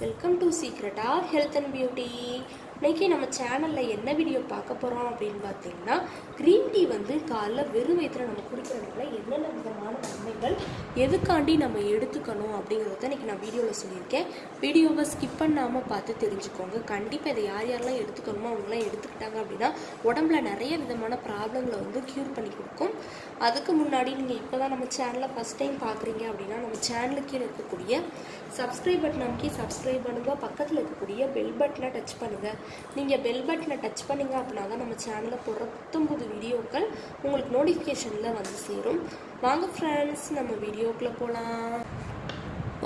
Welcome to secret of health and beauty. இன்றைக்கி நம்ம சேனலில் என்ன வீடியோ பார்க்க போகிறோம் அப்படின்னு பார்த்தீங்கன்னா, க்ரீன் டீ வந்து காலைல வெறும் வயிற்றில் நம்ம குடிக்கிறதுனால என்னென்ன விதமான நன்மைகள், எதுக்காண்டி நம்ம எடுத்துக்கணும் அப்படிங்கிறத இன்றைக்கி நான் வீடியோவில் சொல்லியிருக்கேன். வீடியோவை ஸ்கிப் பண்ணாமல் பார்த்து தெரிஞ்சுக்கோங்க. கண்டிப்பாக இதை யாரெல்லாம் எடுத்துக்கணுமோ அவங்களாம் எடுத்துக்கிட்டாங்க அப்படின்னா உடம்புல நிறைய விதமான ப்ராப்ளங்களை வந்து க்யூர் பண்ணி கொடுக்கும். அதுக்கு முன்னாடி நீங்கள் இப்போ தான் நம்ம சேனலை ஃபஸ்ட் டைம் பார்க்குறீங்க அப்படின்னா நம்ம சேனலுக்கு இருக்கக்கூடிய சப்ஸ்கிரைப் பட்டன் அமைக்கி சப்ஸ்கிரைப் பண்ணுங்கள். பக்கத்தில் இருக்கக்கூடிய பெல் பட்டனை டச் பண்ணுங்கள். நீங்கள் பெல் பட்டனை டச் பண்ணிங்க அப்படின்னா தான் நம்ம சேனலில் போடுற புத்தம்புது வீடியோக்கள் உங்களுக்கு நோட்டிஃபிகேஷனில் வந்து சேரும். வாங்க ஃப்ரெண்ட்ஸ், நம்ம வீடியோக்குள்ளே போகலாம்.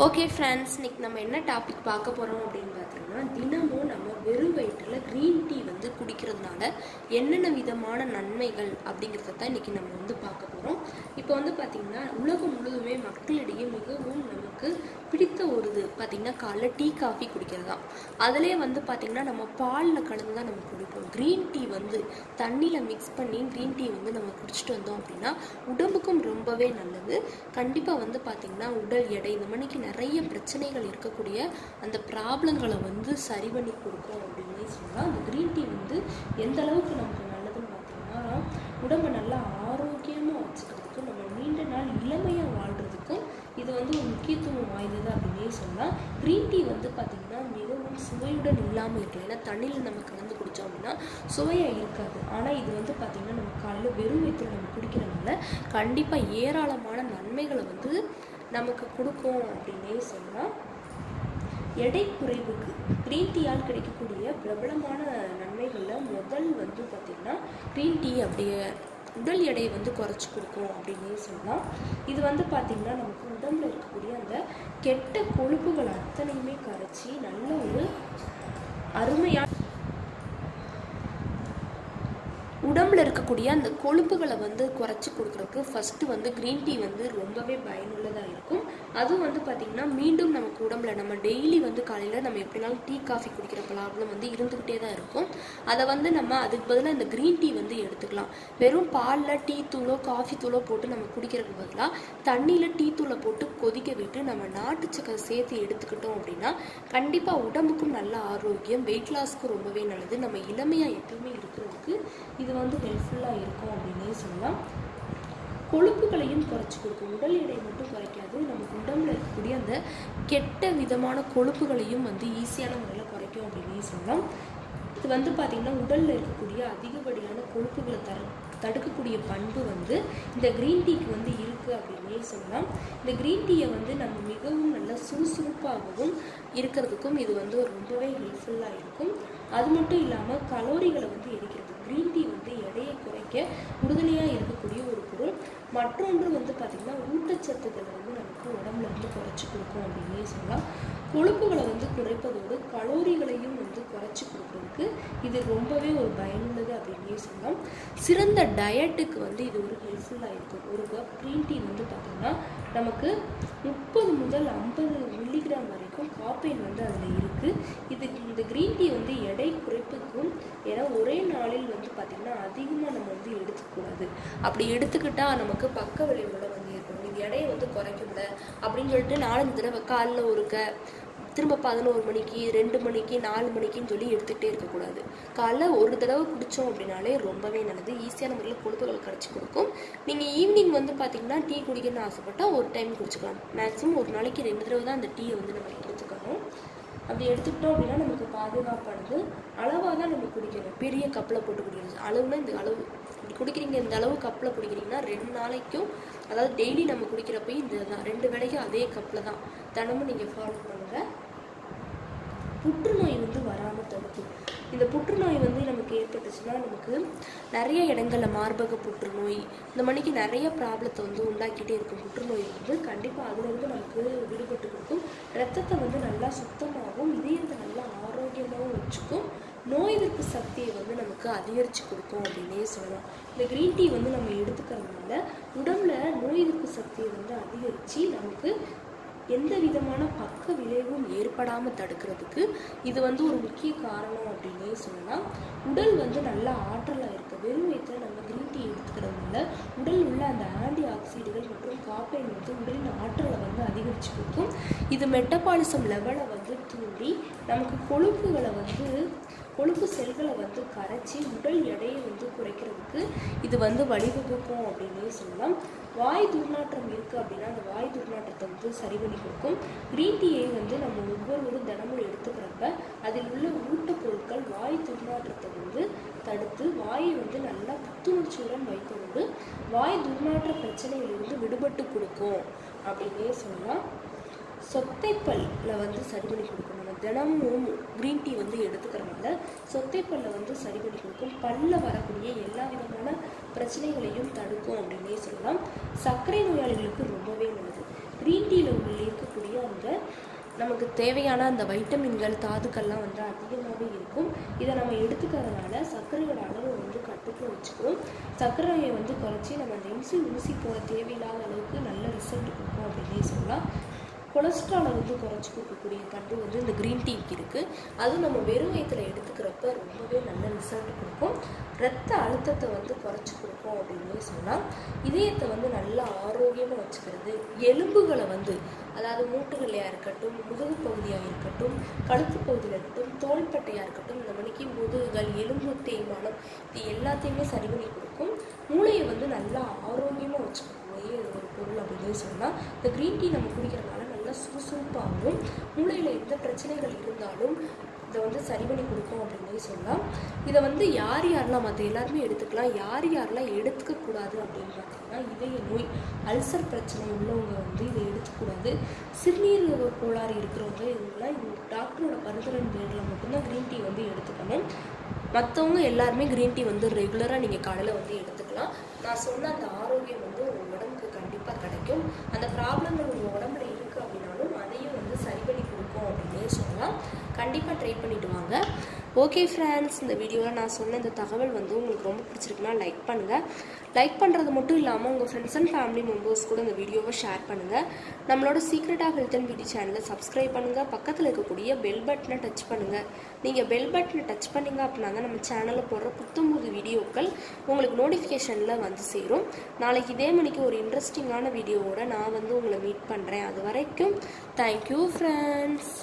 ஓகே ஃப்ரெண்ட்ஸ், இன்றைக்கி நம்ம என்ன டாபிக் பார்க்க போகிறோம் அப்படின்னு பார்த்தீங்கன்னா, தினமும் நம்ம வெறும் வயிற்றில் க்ரீன் டீ வந்து குடிக்கிறதுனால என்னென்ன விதமான நன்மைகள் அப்படிங்கிறத தான் இன்றைக்கி நம்ம வந்து பார்க்க போகிறோம். இப்போ வந்து பார்த்திங்கன்னா உலகம் முழுவதுமே மக்களிடையே மிகவும் நமக்கு பிடித்த ஒரு இது பார்த்திங்கன்னா காலைல டீ காஃபி குடிக்கிறது தான். அதிலே வந்து பார்த்திங்கன்னா நம்ம பாலில் கலந்து தான் நம்ம குடிப்போம். க்ரீன் டீ வந்து தண்ணியில் மிக்ஸ் பண்ணி க்ரீன் டீ வந்து நம்ம குடிச்சிட்டு வந்தோம் அப்படின்னா உடம்புக்கும் ரொம்பவே நல்லது. கண்டிப்பாக வந்து பார்த்திங்கன்னா உடல் எடை இந்த மணிக்கு நிறைய பிரச்சனைகள் இருக்கக்கூடிய அந்த ப்ராப்ளங்களை வந்து சரி பண்ணி கொடுக்கும் அப்படின்னு சொல்லலாம். அந்த க்ரீன் டீ வந்து எந்த அளவுக்கு நமக்கு நல்லதுன்னு பார்த்தீங்கன்னா, உடம்பை நல்லா ஆரோக்கியமாக வச்சுக்கிறதுக்கும் நம்ம நீண்ட நாள் இளமையாக வாழ்கிறதுக்கும் இது வந்து ஒரு முக்கியத்துவம் வாய்ந்தது அப்படின்னே சொல்லலாம். க்ரீன் டீ வந்து பார்த்திங்கன்னா மிகவும் சுவையுடன் இல்லாமல் இருக்கலாம். ஏன்னா தண்ணியில் நம்ம கலந்து குடித்தோம் அப்படின்னா சுவையாக இருக்காது. ஆனால் இது வந்து பார்த்திங்கன்னா நம்ம காலையில் வெறும் வயிற்றில் நம்ம குடிக்கிறதுனால கண்டிப்பாக ஏராளமான நன்மைகளை வந்து நமக்கு கொடுக்கும் அப்படின்னே சொல்லலாம். எடை குறைவுக்கு க்ரீன் டீயால் கிடைக்கக்கூடிய பிரபலமான நன்மைகளில் முதல் வந்து பார்த்திங்கன்னா க்ரீன் டீ அப்படியே உடல் எடையை வந்து குறைச்சி கொடுக்கும் அப்படின்னே சொல்லலாம். இது வந்து பார்த்திங்கன்னா நமக்கு உடம்புல இருக்கக்கூடிய அந்த கெட்ட கொழுப்புகள் அத்தனையுமே கரைச்சி நல்ல ஒரு அருமையான உடம்பில் இருக்கக்கூடிய அந்த கொழுப்புகளை வந்து குறைச்சி கொடுக்குறதுக்கு ஃபஸ்ட்டு வந்து க்ரீன் டீ வந்து ரொம்பவே பயனுள்ளதாக இருக்கும். அதுவும் வந்து பார்த்திங்கன்னா மீண்டும் நமக்கு உடம்புல நம்ம டெய்லி வந்து காலையில் நம்ம எப்படினாலும் டீ காஃபி குடிக்கிற ப்ராப்ளம் வந்து இருந்துக்கிட்டே தான் இருக்கும். அதை வந்து நம்ம அதுக்கு பதிலாக இந்த க்ரீன் டீ வந்து எடுத்துக்கலாம். வெறும் பாலில் டீ தூளோ காஃபி தூளோ போட்டு நம்ம குடிக்கிறதுக்கு பதிலாக தண்ணியில் டீ தூளை போட்டு கொதிக்க விட்டு நம்ம நாட்டு சக்கரை சேர்த்து எடுத்துக்கிட்டோம் அப்படின்னா கண்டிப்பாக உடம்புக்கும் நல்ல ஆரோக்கியம், வெயிட் லாஸ்க்கும் ரொம்பவே நல்லது. நம்ம இளமையாக எப்பவுமே இருக்கிறதுக்கு இது வந்து ஹெல்ப்ஃபுல்லாக இருக்கும் அப்படின்னே சொல்லலாம். கொழுப்புகளையும் குறைச்சி கொடுக்கும். உடல் எடை மட்டும் குறைக்காது, நமக்கு உடம்புல இருக்கக்கூடிய அந்த கெட்ட விதமான கொழுப்புகளையும் வந்து ஈஸியான முறையில் குறைக்கும் அப்படின்னே சொல்லலாம். இது வந்து பார்த்திங்கன்னா உடலில் இருக்கக்கூடிய அதிகப்படியான கொழுப்புகளை தடுக்கக்கூடிய பண்பு வந்து இந்த க்ரீன் டீக்கு வந்து இருக்குது அப்படின்னே சொல்லலாம். இந்த க்ரீன் டீயை வந்து நம்ம மிகவும் நல்லா சுறுசுறுப்பாகவும் இருக்கிறதுக்கும் இது வந்து ரொம்பவே ஹெல்ப்ஃபுல்லாக இருக்கும். அது மட்டும் இல்லாமல் கலோரிகளை வந்து எரிக்கிறது. க்ரீன் டீ வந்து எடையை குறைக்க உறுதுணையாக இருக்கக்கூடிய ஒரு பொருள். மற்றொன்று வந்து பார்த்திங்கன்னா ஊட்டச்சத்துக்களை வந்து நமக்கு உடம்புல வந்து குறைச்சி கொடுக்கும் அப்படின்னே சொல்லலாம். கொழுப்புகளை வந்து குறைப்பதோடு கலோரிகளையும் வந்து குறைச்சி கொடுக்குறதுக்கு இது ரொம்பவே ஒரு பயனுள்ளது அப்படின்னே சொல்லலாம். சிறந்த டயட்டுக்கு வந்து இது ஒரு ஹெல்ப்ஃபுல்லாக இருக்கும். ஒரு கப் க்ரீன் டீ வந்து பார்த்திங்கன்னா நமக்கு 30 முதல் 50 மில்லிகிராம் வரைக்கும் காஃபைன் வந்து அதில் இருக்குது. இந்த க்ரீன் டீ வந்து எடை குறைப்புக்கும், ஏன்னா ஒரே நாளில் வந்து பார்த்திங்கன்னா அதிகமாக நம்ம வந்து எடுத்துக்கூடாது. அப்படி எடுத்துக்கிட்டால் நமக்கு பக்க விளைவுகளை வந்து ஏற்படும். இது எடையை வந்து குறைக்கல அப்படின்னு சொல்லிட்டு 4 தடவை காலைல ஒருக்க திரும்ப 11 மணிக்கு 2 மணிக்கு 4 மணிக்குன்னு சொல்லி எடுத்துகிட்டே இருக்கக்கூடாது. காலைல ஒரு தடவை குடித்தோம் அப்படின்னாலே ரொம்பவே நல்லது. ஈஸியான முறையில் கொழுப்புகள் கரைச்சி கொடுக்கும். நீங்கள் ஈவினிங் வந்து பார்த்திங்கன்னா டீ குடிக்கணும்னு ஆசைப்பட்டால் ஒரு டைம் குடிச்சிக்கலாம். மேக்ஸிமம் ஒரு நாளைக்கு 2 தடவை தான் அந்த டீயை வந்து நம்ம எடுத்துக்கணும். அப்படி எடுத்துக்கிட்டோம் அப்படின்னா நமக்கு பாதுகாப்பானது. அளவாக தான் நம்ம குடிக்கணும். பெரிய கப்பில் போட்டு குடிக்கணும். அளவுனா இந்த அளவு குடிக்கிறீங்க, இந்த அளவு கப்பில் குடிக்கிறீங்கன்னா 2 நாளைக்கும், அதாவது டெய்லி நம்ம குடிக்கிறப்ப இந்த தான் 2 வேளைக்கும் அதே கப்பில் தான் தினமும் நீங்கள் ஃபாலோ பண்ணுங்கள். புற்றுநோய் வந்து வராமல் தடுக்கும். இந்த புற்றுநோய் வந்து நமக்கு ஏற்பட்டுச்சுன்னா நமக்கு நிறைய இடங்களில் மார்பக புற்றுநோய் இந்த மணிக்கு நிறைய ப்ராப்ளத்தை வந்து உண்டாக்கிட்டே இருக்கும். புற்றுநோய் வந்து கண்டிப்பாக அதுலேருந்து நமக்கு விடுபட்டு கொடுக்கும். ரத்தத்தை வந்து நல்லா சுத்தமாகவும் இதயத்தை நல்லா ஆரோக்கியமாகவும் வச்சுக்கும். நோய் எதிர்ப்பு சக்தியை வந்து நமக்கு அதிகரித்து கொடுக்கும் அப்படின்னே சொல்லலாம். இந்த க்ரீன் டீ வந்து நம்ம எடுத்துக்கிறதுனால உடம்புல நோய் எதிர்ப்பு சக்தியை வந்து அதிகரித்து நமக்கு எந்த விதமான பக்க விளைவும் ஏற்படாமல் தடுக்கிறதுக்கு இது வந்து ஒரு முக்கிய காரணம் அப்படின்னே சொல்லலாம். உடல் வந்து நல்லா ஆற்றலாக இருக்குது. வெறும் வயிற்றில் நம்ம க்ரீன் டீ எடுத்துக்கிறதுனால உடல் உள்ள அந்த ஆன்டி ஆக்சிடுகள் மற்றும் காஃபைன் வந்து உடலின் ஆற்றலை வந்து அதிகரித்து கொடுக்கும். இது மெட்டபாலிசம் லெவலை வந்து தூண்டி நமக்கு கொழுப்பு செல்களை வந்து கரைச்சி உடல் எடையை வந்து குறைக்கிறதுக்கு இது வந்து வழிவகுக்கும் அப்படின்னே சொல்லலாம். வாய் துர்நாற்றம் இருக்குது அப்படின்னா அந்த வாய் துர்நாற்றத்தை வந்து சரி பண்ணி கொடுக்கும். க்ரீன் டீயை வந்து நம்ம ஒவ்வொருவரும் தினமும் எடுத்துக்கிறப்ப அதில் உள்ள ஊட்டப்பொருட்கள் வாய் துர்நாற்றத்தை வந்து தடுத்து வாயை வந்து நல்லா புத்துணர்ச்சியுடன் வைத்துக்கொண்டு வாய் துர்நாற்ற பிரச்சனையிலிருந்து விடுபட்டு கொடுக்கும் அப்படின்னே சொல்லலாம். சொத்தைப்பல்ல வந்து சரி பண்ணி கொடுக்கும். நம்ம தினமும் க்ரீன் டீ வந்து எடுத்துக்கிறனால சொத்தைப்பல்ல வந்து சரி பண்ணி கொடுக்கும். பல்ல வரக்கூடிய எல்லா விதமான பிரச்சனைகளையும் தடுக்கும் அப்படின்னே சொல்லலாம். சர்க்கரை நோயாளிகளுக்கு ரொம்பவே நல்லது. க்ரீன் டீயில் இருக்கக்கூடிய அந்த நமக்கு தேவையான அந்த வைட்டமின்கள் தாதுக்கள்லாம் வந்து அதிகமாகவே இருக்கும். இதை நம்ம எடுத்துக்கிறதுனால சர்க்கரையோட அளவை வந்து கட்டுக்குள்ள வச்சுக்கிறோம். சர்க்கரையை வந்து குறைச்சி நம்ம அந்த ஊசி போட தேவையில்லாத அளவுக்கு நல்ல ரிசல்ட் கொடுக்கும் அப்படின்னே சொல்லலாம். கொலஸ்ட்ராலை வந்து குறைச்சி கொடுக்கக்கூடிய பண்பு வந்து இந்த க்ரீன் டீக்கு இருக்குது. அதுவும் நம்ம வெறும் வயிற்றில் எடுத்துக்கிறப்ப ரொம்பவே நல்ல ரிசல்ட் கொடுக்கும். ரத்த அழுத்தத்தை வந்து குறைச்சி கொடுக்கும் அப்படின்னே சொல்லலாம். இதயத்தை வந்து நல்லா ஆரோக்கியமாக வச்சுக்கிறது. எலும்புகளை வந்து அதாவது மூட்டுகளையாக இருக்கட்டும், முதுகு பகுதியாக இருக்கட்டும், கழுத்து பகுதியில் இருக்கட்டும், தோள்பட்டையாக இருக்கட்டும், இந்த மணிக்கு முதுகுகள், எலும்பு தேய்மானம் இது எல்லாத்தையுமே சரி பண்ணி கொடுக்கும். மூளையை வந்து நல்லா ஆரோக்கியமாக வச்சுக்கக்கூடிய ஒரு பொருள் அப்படின்னே சொல்லலாம். இந்த க்ரீன் டீ நம்ம குடிக்கிறதுனால நல்லா சுறுசுறுப்பாகவும் மூளையில் எந்த பிரச்சனைகள் இருந்தாலும் இதை வந்து சரி பண்ணி கொடுக்கும் அப்படின்னே சொல்லலாம். இதை வந்து யாரெல்லாம் மற்ற எல்லாருமே எடுத்துக்கலாம், யாரெல்லாம் எடுத்துக்கக்கூடாது அப்படின்னு பார்த்தீங்கன்னா இதய நோய், அல்சர் பிரச்சனை உள்ளவங்க வந்து இதை எடுத்துக்கூடாது. சிறுநீரக கோளாறு இருக்கிறவங்க இவங்களாம் டாக்டரோட பரிந்துரையின் பேரில் மட்டும்தான் க்ரீன் டீ வந்து எடுத்துக்கணும். மற்றவங்க எல்லாருமே க்ரீன் டீ வந்து ரெகுலராக நீங்கள் காலையில் வந்து எடுத்துக்கலாம். நான் சொன்ன அந்த ஆரோக்கியம் வந்து உங்கள் உடம்புக்கு கண்டிப்பாக கிடைக்கும். அந்த ப்ராப்ளங்கள் உங்கள் உடம்புல இருக்குது அப்படின்னாலும் அதையும் வந்து சரி பண்ணி கொடுக்கும் அப்படின்னே சொல்லலாம். கண்டிப்பாக ட்ரை பண்ணிவிட்டு வாங்க. ஓகே ஃப்ரெண்ட்ஸ், இந்த வீடியோவில் நான் சொன்ன இந்த தகவல் வந்து உங்களுக்கு ரொம்ப பிடிச்சிருக்குன்னா லைக் பண்ணுங்கள். லைக் பண்ணுறது மட்டும் இல்லாமல் உங்கள் ஃப்ரெண்ட்ஸ் அண்ட் ஃபேமிலி மெம்பர்ஸ் கூட இந்த வீடியோவை ஷேர் பண்ணுங்கள். நம்மளோட சீக்ரெட்டாக ஹெல்த் அண்ட் பியூட்டி சேனலை சப்ஸ்கிரைப் பண்ணுங்கள். பக்கத்தில் இருக்கக்கூடிய பெல் பட்டனை டச் பண்ணுங்கள். நீங்கள் பெல் பட்டனை டச் பண்ணிங்க அப்படின்னா தான் நம்ம சேனலில் போடுற புத்தம்புது வீடியோக்கள் உங்களுக்கு நோட்டிஃபிகேஷனில் வந்து சேரும். நாளைக்கு இதே மணிக்கு ஒரு இன்ட்ரெஸ்டிங்கான வீடியோவோட நான் வந்து உங்களை மீட் பண்ணுறேன். அது வரைக்கும் தேங்க்யூ ஃப்ரெண்ட்ஸ்.